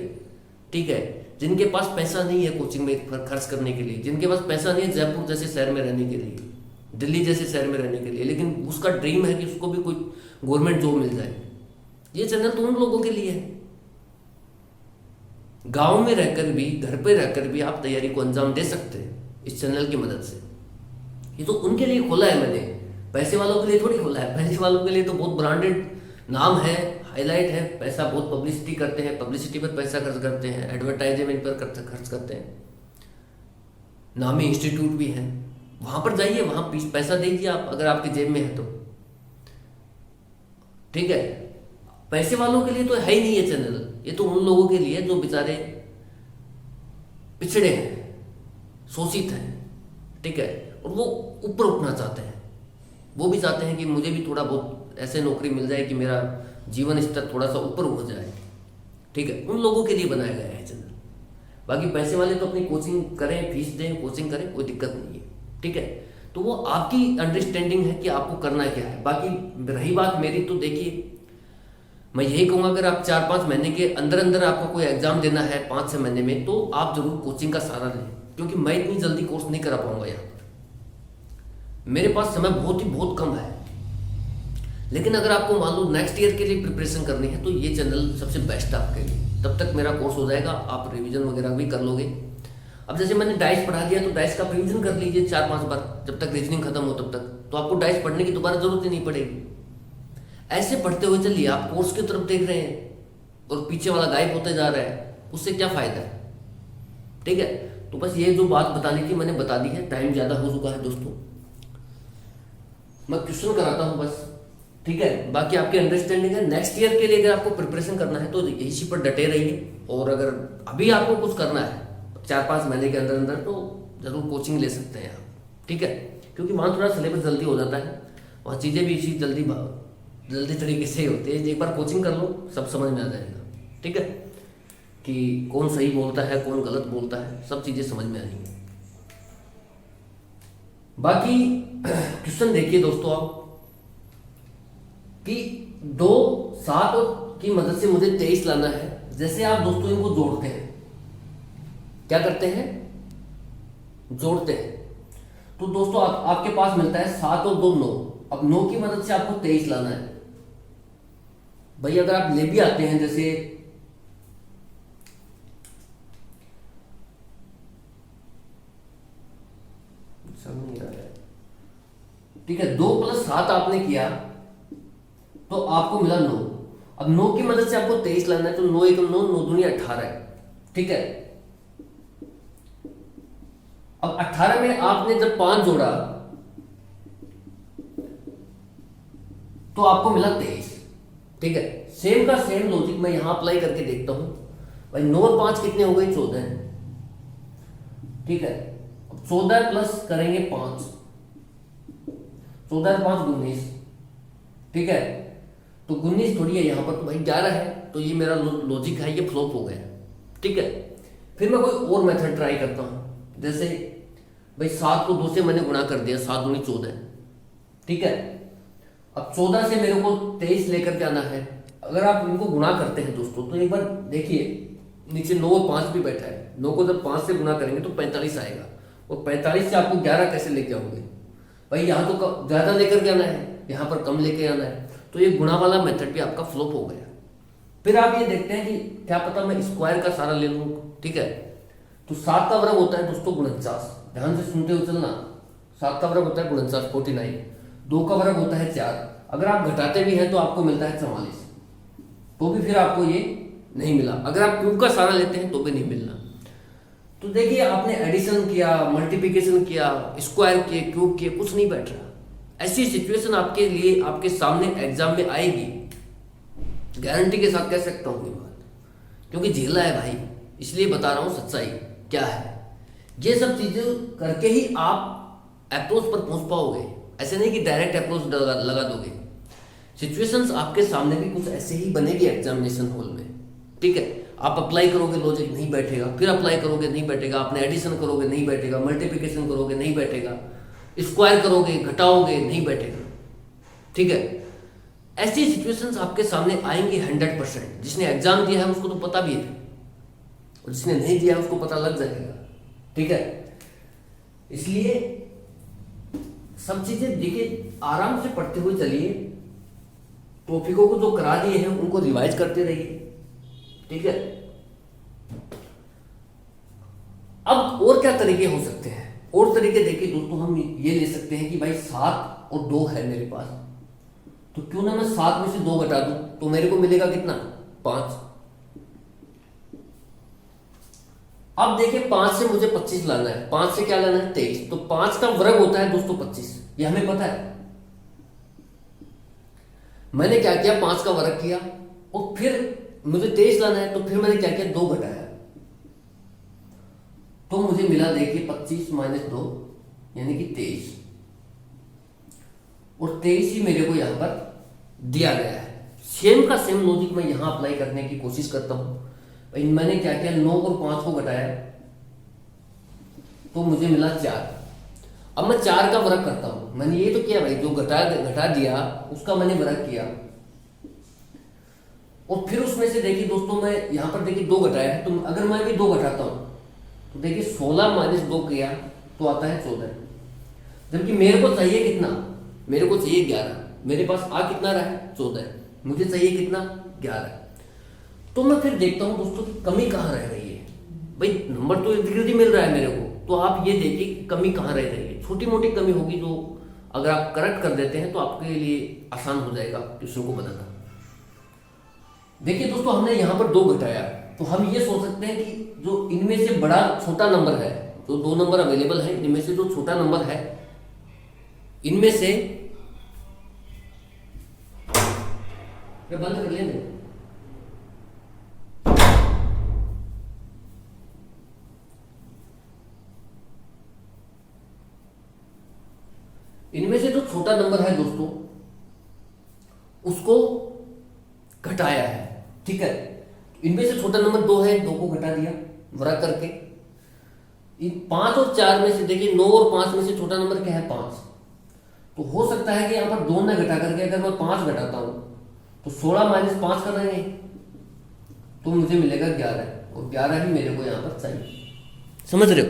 ठीक है, जिनके पास पैसा नहीं है कोचिंग में खर्च करने के लिए, जिनके पास पैसा नहीं है जयपुर जैसे शहर में रहने के लिए, दिल्ली जैसे शहर में रहने के लिए, लेकिन उसका ड्रीम है कि उसको भी कोई गवर्नमेंट जॉब मिल जाए। ये चैनल तो उन लोगों के लिए है। गांव में रहकर भी, घर पे रहकर भी आप तैयारी को अंजाम दे सकते हैं इस चैनल की मदद से। ये तो उनके लिए खोला है मैंने, पैसे वालों के लिए थोड़ी खोला है। पैसे वालों के लिए तो बहुत ब्रांडेड नाम है, हाईलाइट है, पैसा बहुत पब्लिसिटी करते हैं, पब्लिसिटी पर पैसा खर्च करते हैं, एडवर्टाइजमेंट पर खर्च करते हैं, नामी इंस्टीट्यूट भी हैं, वहां पर जाइए, वहां पैसा दीजिए आप, अगर आपकी जेब में है तो, ठीक है। पैसे वालों के लिए तो है ही नहीं ये चैनल, ये तो उन लोगों के लिए जो बेचारे पिछड़े हैं, शोषित हैं, ठीक है, और वो ऊपर उठना चाहते हैं। वो भी चाहते हैं कि मुझे भी थोड़ा बहुत ऐसे नौकरी मिल जाए कि मेरा जीवन स्तर थोड़ा सा ऊपर हो जाए, ठीक है, उन लोगों के लिए बनाया गया है चैनल। बाकी पैसे वाले तो अपनी कोचिंग करें, फीस दें, कोचिंग करें, कोई दिक्कत नहीं है, ठीक है। तो वो आपकी अंडरस्टैंडिंग है कि आपको करना क्या है। बाकी रही बात मेरी, तो देखिए मैं यही कहूँगा, अगर आप 4-5 महीने के अंदर अंदर आपको कोई एग्जाम देना है 5-6 महीने में, तो आप जरूर कोचिंग का सहारा लें, क्योंकि मैं इतनी जल्दी कोर्स नहीं करा पाऊंगा यहाँ पर, मेरे पास समय बहुत कम है। लेकिन अगर आपको मान लो नेक्स्ट ईयर के लिए प्रिपरेशन करनी है, तो ये चैनल सबसे बेस्ट है आपके लिए। तब तक मेरा कोर्स हो जाएगा, आप रिवीजन वगैरह भी कर लोगे। अब जैसे मैंने डाइस पढ़ा दिया, तो डाइस का रिवीजन कर लीजिए 4-5 बार, जब तक रीजनिंग खत्म हो तब तक, तो आपको डाइस पढ़ने की दोबारा जरूरत ही नहीं पड़ेगी। ऐसे पढ़ते हुए चलिए, आप कोर्स की तरफ देख रहे हैं और पीछे वाला गायब होते जा रहा है, उससे क्या फायदा है, ठीक है। तो बस ये जो बात बतानी थी मैंने बता दी है, टाइम ज़्यादा हो चुका है दोस्तों, मैं क्वेश्चन कराता हूँ बस, ठीक है। बाकी आपकी अंडरस्टैंडिंग है, नेक्स्ट ईयर के लिए अगर आपको प्रिपरेशन करना है तो इसी पर डटे रहिए, और अगर अभी आपको कुछ करना है 4-5 महीने के अंदर अंदर, तो जरूर कोचिंग ले सकते हैं आप, ठीक है, क्योंकि वहाँ थोड़ा सिलेबस जल्दी हो जाता है, वहाँ चीज़ें भी इसी जल्दी तरीके से होती है। एक बार कोचिंग कर लो, सब समझ में आ जाएगा, ठीक है, कि कौन सही बोलता है, कौन गलत बोलता है, सब चीज़ें समझ में आएंगी। बाकी क्वेश्चन देखिए दोस्तों आप, कि 2, 7 की मदद से मुझे 23 लाना है। जैसे आप दोस्तों इनको जोड़ते हैं, क्या करते हैं, जोड़ते हैं, तो दोस्तों आपके पास मिलता है 7 और 2 9। अब 9 की मदद से आपको 23 लाना है। भाई अगर आप ले भी आते हैं, जैसे नहीं आ रहा है, ठीक है, 2 + 7 आपने किया तो आपको मिला 9। अब 9 की मदद से आपको 23 लाना है, तो 9 × 9 9 दूनी 18 है, ठीक है। अब 18 में आपने जब 5 जोड़ा तो आपको मिला 23, ठीक है। सेम का सेम लॉजिक मैं यहां अप्लाई करके देखता हूं। भाई 9 और 5 कितने हो गए, 14 है, ठीक है। अब 14 प्लस करेंगे 5, 14 और 5 19, ठीक है। तो 19 थोड़ी है यहाँ पर, तो भाई 11 है, तो ये मेरा लॉजिक है, ये फ्लॉप हो गया, ठीक है। फिर मैं कोई और मेथड ट्राई करता हूँ, जैसे भाई 7 को 2 से मैंने गुणा कर दिया, 7 दूनी 14, ठीक है। अब 14 से मेरे को 23 लेकर के आना है। अगर आप इनको गुणा करते हैं दोस्तों, तो एक बार देखिए नीचे 9 और 5 भी बैठा है, 9 को जब 5 से गुणा करेंगे तो 45 आएगा, और 45 से आपको 11 कैसे लेके आओगे? भाई यहाँ तो ज़्यादा लेकर के आना है, यहाँ पर कम लेके आना है, तो ये गुणा वाला मेथड भी आपका फ्लॉप हो गया। फिर आप ये देखते हैं कि क्या पता मैं स्क्वायर का सहारा ले लूँ, ठीक है। तो 7 का वर्ग होता है दोस्तों 49, ध्यान से सुनते हुए चलना, 7 का वर्ग होता है 49 49, 2 का वर्ग होता है 4, अगर आप घटाते भी हैं तो आपको मिलता है 44, तो भी फिर आपको ये नहीं मिला। अगर आप क्यूब का सहारा लेते हैं तो भी नहीं मिलना। तो देखिए आपने एडिशन किया, मल्टीप्लिकेशन किया, स्क्वायर किए, क्यूब किए, कुछ नहीं बैठ रहा। ऐसी सिचुएशन आपके लिए, आपके सामने एग्जाम में आएगी, गारंटी के साथ कह सकता हूँ ये बात, क्योंकि झेला है भाई, इसलिए बता रहा हूँ सच्चाई क्या है। ये सब चीजें करके ही आप अप्रोच पर पहुंच पाओगे, ऐसे नहीं कि डायरेक्ट अप्रोच लगा दोगे। सिचुएशंस आपके सामने भी कुछ ऐसे ही बनेगी एग्जामिनेशन हॉल में, ठीक है। आप अप्लाई करोगे लॉजिक नहीं बैठेगा, फिर अप्लाई करोगे नहीं बैठेगा, आपने एडिशन करोगे नहीं बैठेगा, मल्टीप्लिकेशन करोगे नहीं बैठेगा, स्क्वायर करोगे घटाओगे नहीं बैठेगा, ठीक है। ऐसी सिचुएशंस आपके सामने आएंगी 100%। जिसने एग्जाम दिया है उसको तो पता भी है, और जिसने नहीं दिया है उसको पता लग जाएगा, ठीक है। इसलिए सब चीजें देखिए, आराम से पढ़ते हुए चलिए, टॉपिकों को जो करा दिए हैं उनको रिवाइज करते रहिए, ठीक है। अब और क्या तरीके हो सकते हैं? और तरीके देखिए दोस्तों, हम ये ले सकते हैं कि भाई 7 और 2 है मेरे पास, तो क्यों ना मैं 7 में से 2 घटा दूं, तो मेरे को मिलेगा कितना? 5। अब देखिए 5 से मुझे 25 लाना है, 5 से क्या लाना है? 23। तो 5 का वर्ग होता है दोस्तों 25, ये हमें पता है। मैंने क्या किया? 5 का वर्ग किया, और फिर मुझे 23 लाना है, तो फिर मैंने क्या किया? 2 घटाया, तो मुझे मिला देखिए 25 माइनस 2 यानी कि 23, और 23 ही मेरे को यहां पर दिया गया है। सेम का सेम लॉजिक मैं यहां अप्लाई करने की कोशिश करता हूं। भाई मैंने क्या किया? 9 और 5 को घटाया, तो मुझे मिला 4। अब मैं 4 का वर्ग करता हूं। मैंने ये तो किया भाई, जो घटा दिया उसका मैंने वर्ग किया, और फिर उसमें से देखिए दोस्तों, मैं यहां पर देखिए 2 घटाया है, तो अगर मैं भी 2 घटाता हूं तो देखिए 16 माइनस 2 किया तो आता है 14, जबकि मेरे को चाहिए कितना? मेरे को चाहिए 11। मेरे पास आ कितना रहा है? 14। मुझे चाहिए कितना? 11। तो मैं फिर देखता हूं दोस्तों कि कमी कहां रह रही है। भाई नंबर तो इर्द गिर्द ही मिल रहा है मेरे को, तो आप ये देखिए कि कमी कहां रह रही है। छोटी मोटी कमी होगी जो अगर आप करेक्ट कर देते हैं तो आपके लिए आसान हो जाएगा क्वेश्चन को बनाना। देखिए दोस्तों, हमने यहां पर 2 घटाया, तो हम ये सोच सकते हैं कि जो इनमें से बड़ा छोटा नंबर है, जो 2 नंबर अवेलेबल है, इनमें से जो छोटा नंबर है, इनमें से मैं बंद कर लेंगे। इनमें से जो छोटा नंबर है दोस्तों उसको घटाया है, ठीक है। इनमें से छोटा नंबर 2 है, 2 को घटा दिया वर्ग करके। इन 5 और 4 में से देखिए 9 और 5 में से छोटा नंबर क्या है? 5। तो हो सकता है कि यहां पर 2 ना घटा करके अगर मैं 5 घटाता हूं तो 16 माइनस 5 कर रहे हैं, तो मुझे मिलेगा 11, और 11 ही मेरे को यहां पर चाहिए। समझ रहे हो?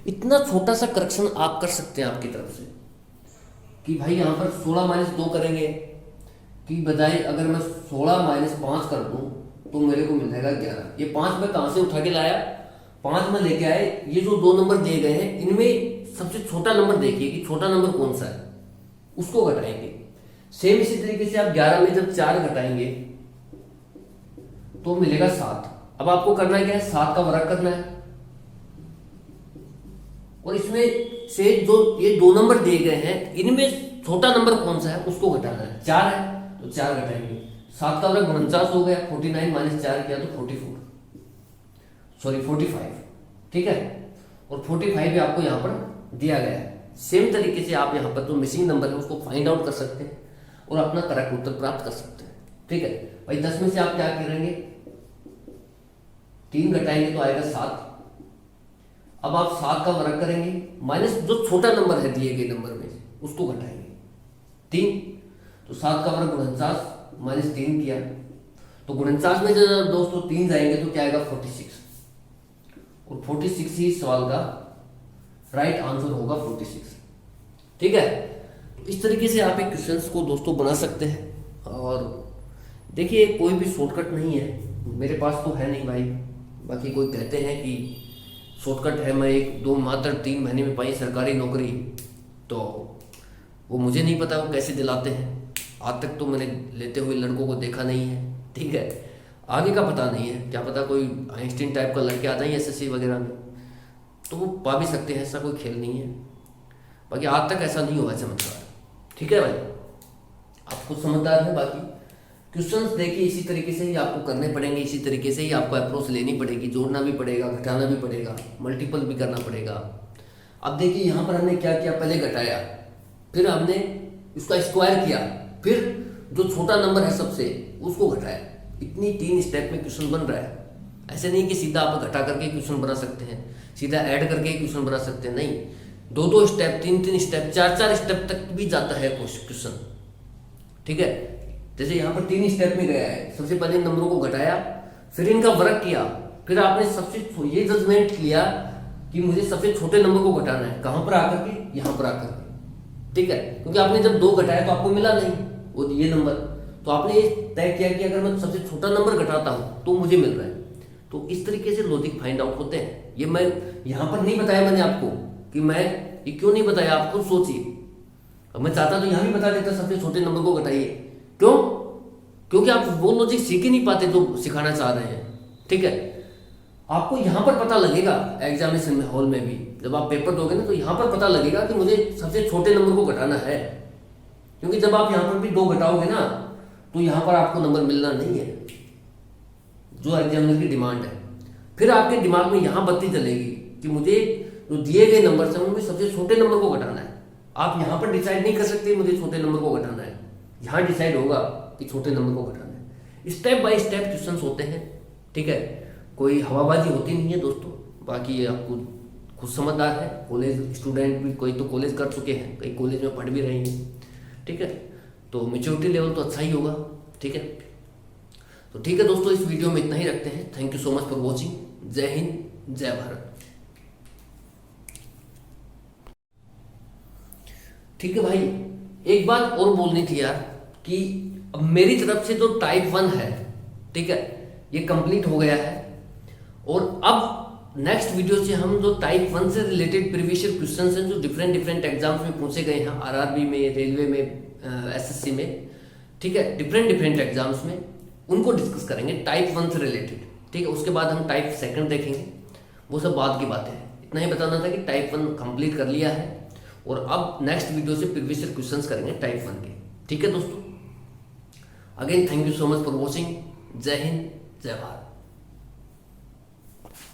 इतना छोटा सा करेक्शन आप कर सकते हैं आपकी तरफ से कि भाई यहां पर 16 माइनस 2 करेंगे कि बजाय अगर मैं 16 माइनस 5 कर दूं तो मेरे को मिल जाएगा 11। ये 5 मैं कहां से उठा के लाया? 5 में लेके आए। ये जो 2 नंबर दिए गए हैं इनमें सबसे छोटा नंबर देखिए कि छोटा नंबर कौन सा है, उसको घटाएंगे। सेम इसी तरीके से आप 11 में जब 4 घटाएंगे तो मिलेगा 7। अब आपको करना क्या है? 7 का वर्ग करना है, और इसमें से जो ये 2 नंबर दिए गए हैं इनमें छोटा नंबर कौन सा है उसको घटाना है। 4 है तो 4 घटाएंगे। 7 का वर्ग 49 हो गया, 49 माइनस 4 किया तो 45, ठीक है। और 45 भी आपको यहां पर दिया गया है। सेम तरीके से आप यहां पर जो मिसिंग नंबर है उसको फाइंड आउट कर सकते हैं और अपना करेक्ट उत्तर प्राप्त कर सकते हैं, ठीक है भाई। 10 में से आप क्या करेंगे? 3 घटाएंगे तो आएगा 7। अब आप 7 का वर्ग करेंगे, माइनस जो छोटा नंबर है दिए गए नंबर में उसको घटाएंगे 3, तो 7 का वर्ग 49 माइनस 3 किया, तो 49 में जब दोस्तों 3 जाएंगे तो क्या आएगा? 46, और 46 ही सवाल का राइट आंसर होगा 46, ठीक है। इस तरीके से आप एक क्वेश्चंस को दोस्तों बना सकते हैं। और देखिए कोई भी शॉर्टकट नहीं है, मेरे पास तो है नहीं भाई। बाकी कोई कहते हैं कि शॉर्टकट है, मैं 1-2 मात्र 3 महीने में पाई सरकारी नौकरी, तो वो मुझे नहीं पता वो कैसे दिलाते हैं। आज तक तो मैंने लेते हुए लड़कों को देखा नहीं है, ठीक है। आगे का पता नहीं है, क्या पता कोई आइंस्टीन टाइप का लड़के आ जाए एसएससी वगैरह में तो वो पा भी सकते हैं, ऐसा कोई खेल नहीं है। बाकी आज तक ऐसा नहीं हुआ चमत्कार, ठीक है भाई। आप खुद समझदार हैं। बाकी क्वेश्चंस देखिए इसी तरीके से ही आपको करने पड़ेंगे, इसी तरीके से ही आपको अप्रोच लेनी पड़ेगी, जोड़ना भी पड़ेगा, घटाना भी पड़ेगा, मल्टीपल भी करना पड़ेगा। अब देखिए यहाँ पर हमने क्या किया? पहले घटाया, फिर हमने उसका स्क्वायर किया, फिर जो छोटा नंबर है सबसे उसको घटाया। इतनी 3 स्टेप में क्वेश्चन बन रहा है। ऐसे नहीं कि सीधा आप घटा करके क्वेश्चन बना सकते हैं, सीधा ऐड करके क्वेश्चन बना सकते हैं, नहीं, 2 स्टेप, 3 स्टेप, 4 स्टेप तक भी जाता है क्वेश्चन। ठीक है, जैसे यहाँ पर 3 स्टेप में गया है। सबसे पहले नंबरों को घटाया, फिर इनका वर्क किया, फिर आपने सबसे ये जजमेंट किया कि मुझे सबसे छोटे नंबर को घटाना है। कहाँ पर आकर के? यहाँ पर आकर के। ठीक है, क्योंकि आपने जब 2 घटाया तो आपको मिला नहीं वो ये नंबर, तो आपने ये तय किया कि अगर मैं सबसे छोटा नंबर घटाता हूँ तो मुझे मिल रहा है। तो इस तरीके से लॉजिक फाइंड आउट होते हैं। ये मैं यहाँ पर नहीं बताया मैंने आपको कि मैं ये क्यों नहीं बताया, आप खुद सोचिए। अब मैं चाहता तो यहाँ भी बता देता सबसे छोटे नंबर को घटाइए। क्यों? क्योंकि आप वो लॉजिक सीख ही नहीं पाते जो सिखाना चाह रहे हैं। ठीक है, आपको यहाँ पर पता लगेगा एग्जामिनेशन में, हॉल में भी जब आप पेपर दोगे ना, तो यहाँ पर पता लगेगा कि मुझे सबसे छोटे नंबर को घटाना है। क्योंकि जब आप यहाँ पर भी 2 घटाओगे ना, तो यहाँ पर आपको नंबर मिलना नहीं है जो एग्जामिनर की डिमांड है। फिर आपके दिमाग में यहाँ बत्ती जलेगी कि मुझे जो दिए गए नंबर हैं उनमें सबसे छोटे नंबर को घटाना है। आप यहाँ पर डिसाइड नहीं कर सकते मुझे छोटे नंबर को घटाना है, यहाँ डिसाइड होगा कि छोटे नंबर को घटाना है। स्टेप बाय स्टेप क्वेश्चन होते हैं। ठीक है, कोई हवाबाजी होती नहीं है दोस्तों। बाकी ये आपको खुद समझदार है, कॉलेज स्टूडेंट भी, कोई तो कॉलेज कर चुके हैं, कई कॉलेज में पढ़ भी रहे हैं। ठीक है, तो मेच्योरिटी लेवल तो अच्छा ही होगा। ठीक है, तो ठीक है दोस्तों, इस वीडियो में इतना ही रखते हैं। Thank you so much for watching. जय हिंद, जय भारत। ठीक है भाई, एक बात और बोलनी थी यार कि अब मेरी तरफ से जो टाइप 1 है, ठीक है, ये कंप्लीट हो गया है। और अब नेक्स्ट वीडियो से हम जो टाइप 1 से रिलेटेड प्रीवियस ईयर क्वेश्चंस हैं जो डिफरेंट एग्जाम्स में पूछे गए हैं, आरआरबी में, रेलवे में, एसएससी में, ठीक है, डिफरेंट एग्जाम्स में, उनको डिस्कस करेंगे टाइप 1 से रिलेटेड। ठीक है, उसके बाद हम टाइप 2 देखेंगे, वो सब बाद की बातें हैं। इतना ही बताना था कि टाइप 1 कंप्लीट कर लिया है और अब नेक्स्ट वीडियो से प्रीवियस ईयर क्वेश्चंस करेंगे टाइप 1 के। ठीक है दोस्तों, again thank you so much for watching. जय हिंद, जय भारत।